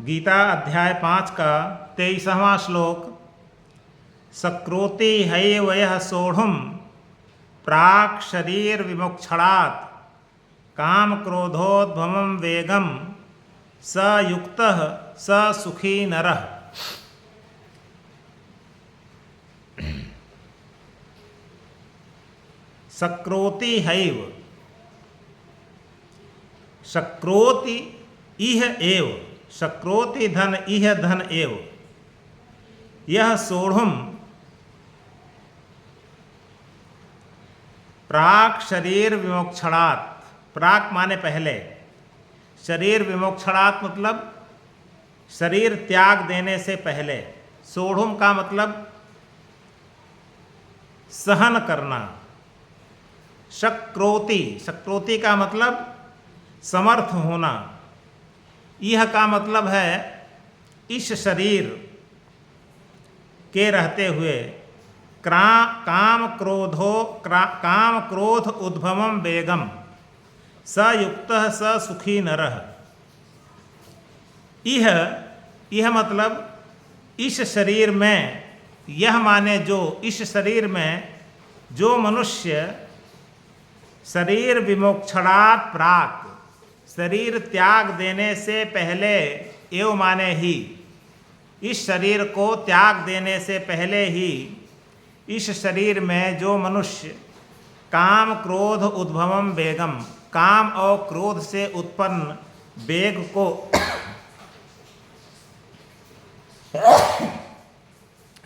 गीता अध्याय 5 का 23वां श्लोक। सक्रोति हैव यः सोढ़ुम प्राक् शरीर विमोक्षणात् काम क्रोधोद्भवं वेगम स युक्तः स सुखी नरः। सक्रोति हैव, शक्रोति इह एव, शक्रोति धन इह धन एव, यह सोढ़ुम प्राक शरीर विमोक्षणात्, प्राक माने पहले, शरीर विमोक्षणात् मतलब शरीर त्याग देने से पहले, सोढ़ुम का मतलब सहन करना, शक्रोति, शक्रोति का मतलब समर्थ होना, यह का मतलब है इस शरीर के रहते हुए काम क्रोध उद्भवम वेगम स युक्तः स सुखी नरः। यह मतलब इस शरीर में, यह माने जो, इस शरीर में जो मनुष्य शरीर विमोक्षणात् प्राक, शरीर त्याग देने से पहले, एवं माने ही, इस शरीर को त्याग देने से पहले ही इस शरीर में जो मनुष्य काम क्रोध उद्भवम वेगम, काम और क्रोध से उत्पन्न वेग को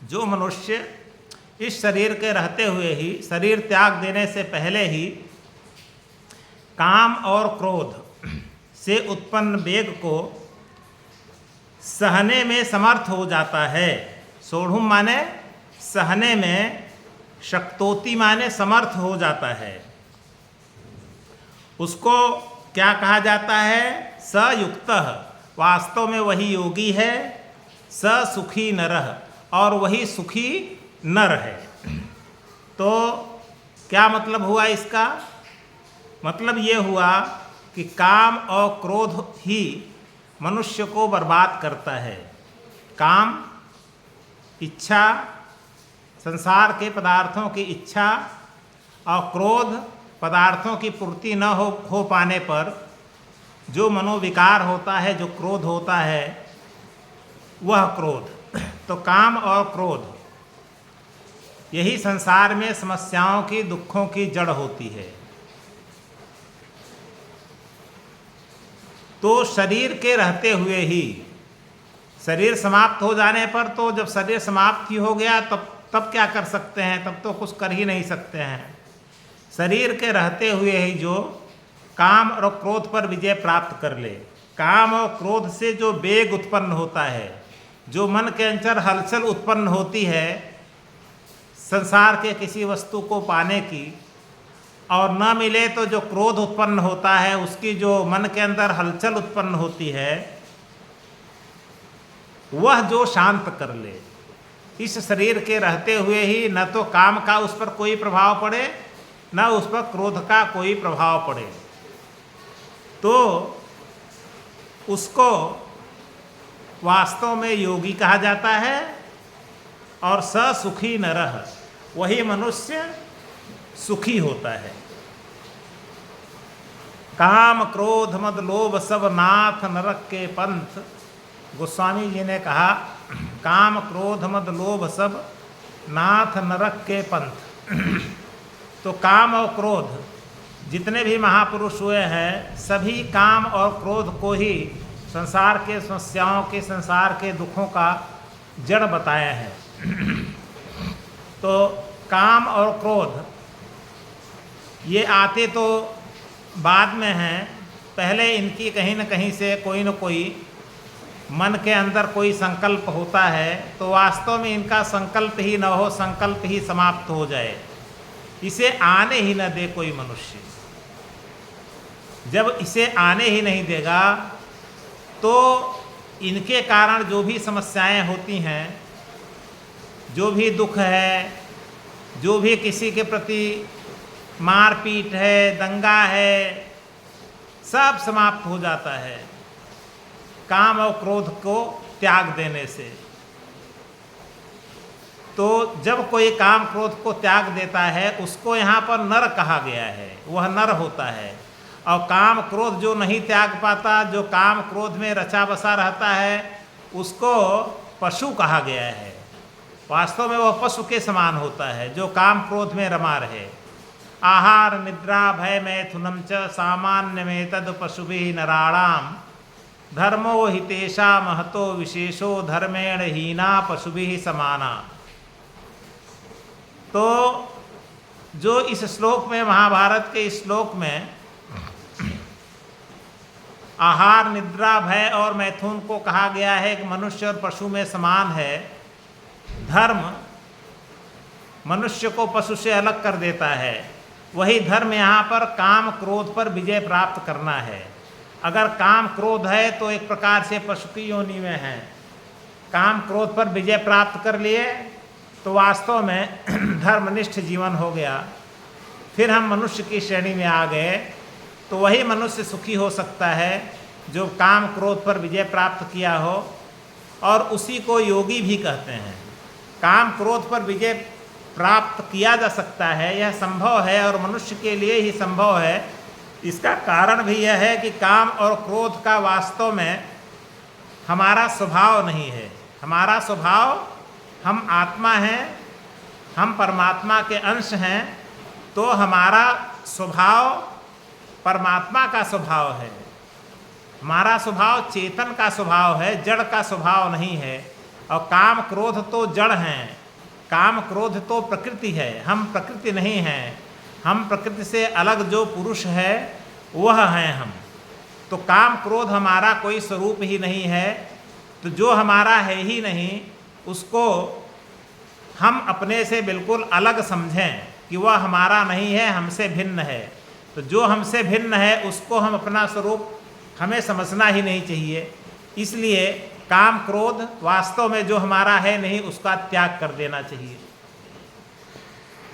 जो मनुष्य इस शरीर के रहते हुए ही, शरीर त्याग देने से पहले ही काम और क्रोध से उत्पन्न वेग को सहने में समर्थ हो जाता है। सोढ़ुम माने सहने में, शक्तोति माने समर्थ हो जाता है, उसको क्या कहा जाता है? स युक्तः, वास्तव में वही योगी है, स सुखी नरः, और वही सुखी नर है। तो क्या मतलब हुआ इसका? मतलब ये हुआ कि काम और क्रोध ही मनुष्य को बर्बाद करता है। काम, इच्छा, संसार के पदार्थों की इच्छा, और क्रोध, पदार्थों की पूर्ति न हो पाने पर जो मनोविकार होता है, जो क्रोध होता है, वह क्रोध। तो काम और क्रोध यही संसार में समस्याओं की, दुखों की जड़ होती है। तो शरीर के रहते हुए ही, शरीर समाप्त हो जाने पर, तो जब शरीर समाप्त ही हो गया तब क्या कर सकते हैं? तब तो कुछ कर ही नहीं सकते हैं। शरीर के रहते हुए ही जो काम और क्रोध पर विजय प्राप्त कर ले, काम और क्रोध से जो वेग उत्पन्न होता है, जो मन के अंदर हलचल उत्पन्न होती है संसार के किसी वस्तु को पाने की, और न मिले तो जो क्रोध उत्पन्न होता है, उसकी जो मन के अंदर हलचल उत्पन्न होती है, वह जो शांत कर ले, इस शरीर के रहते हुए ही न तो काम का उस पर कोई प्रभाव पड़े, न उस पर क्रोध का कोई प्रभाव पड़े, तो उसको वास्तव में योगी कहा जाता है। और स सुखी नरः, वही मनुष्य सुखी होता है। काम क्रोध मद लोभ सब नाथ नरक के पंथ, गोस्वामी जी ने कहा, काम क्रोध मद लोभ सब नाथ नरक के पंथ। तो काम और क्रोध, जितने भी महापुरुष हुए हैं, सभी काम और क्रोध को ही संसार के समस्याओं के, संसार के दुखों का जड़ बताया है। तो काम और क्रोध ये आते तो बाद में हैं, पहले इनकी कहीं न कहीं से कोई न कोई मन के अंदर कोई संकल्प होता है, तो वास्तव में इनका संकल्प ही न हो, संकल्प ही समाप्त हो जाए, इसे आने ही न दे कोई मनुष्य। जब इसे आने ही नहीं देगा तो इनके कारण जो भी समस्याएं होती हैं, जो भी दुख है, जो भी किसी के प्रति मारपीट है, दंगा है, सब समाप्त हो जाता है। काम और क्रोध को त्याग देने से। तो जब कोई काम क्रोध को त्याग देता है उसको यहाँ पर नर कहा गया है, वह नर होता है। और काम क्रोध जो नहीं त्याग पाता, जो काम क्रोध में रचा बसा रहता है, उसको पशु कहा गया है। वास्तव में वह पशु के समान होता है जो काम क्रोध में रमा रहे। आहार निद्रा भय मैथुनम च सामान्यमेतद पशुभिः नराणाम धर्मो हितेशा महतो विशेषो धर्मेण हीना पशुभिः समाना। तो जो इस श्लोक में, महाभारत के इस श्लोक में आहार निद्रा भय और मैथुन को कहा गया है कि मनुष्य और पशु में समान है। धर्म मनुष्य को पशु से अलग कर देता है। वही धर्म यहाँ पर काम क्रोध पर विजय प्राप्त करना है। अगर काम क्रोध है तो एक प्रकार से पशु की योनि में है। काम क्रोध पर विजय प्राप्त कर लिए तो वास्तव में धर्मनिष्ठ जीवन हो गया। फिर हम मनुष्य की श्रेणी में आ गए। तो वही मनुष्य सुखी हो सकता है जो काम क्रोध पर विजय प्राप्त किया हो, और उसी को योगी भी कहते हैं। काम क्रोध पर विजय प्राप्त किया जा सकता है, यह संभव है और मनुष्य के लिए ही संभव है। इसका कारण भी यह है कि काम और क्रोध का वास्तव में हमारा स्वभाव नहीं है। हमारा स्वभाव, हम आत्मा हैं, हम परमात्मा के अंश हैं, तो हमारा स्वभाव परमात्मा का स्वभाव है। हमारा स्वभाव चेतन का स्वभाव है, जड़ का स्वभाव नहीं है। और काम क्रोध तो जड़ हैं, काम क्रोध तो प्रकृति है, हम प्रकृति नहीं हैं। हम प्रकृति से अलग जो पुरुष है वह हैं हम। तो काम क्रोध हमारा कोई स्वरूप ही नहीं है। तो जो हमारा है ही नहीं, उसको हम अपने से बिल्कुल अलग समझें कि वह हमारा नहीं है, हमसे भिन्न है। तो जो हमसे भिन्न है उसको हम अपना स्वरूप हमें समझना ही नहीं चाहिए। इसलिए काम क्रोध वास्तव में जो हमारा है नहीं, उसका त्याग कर देना चाहिए।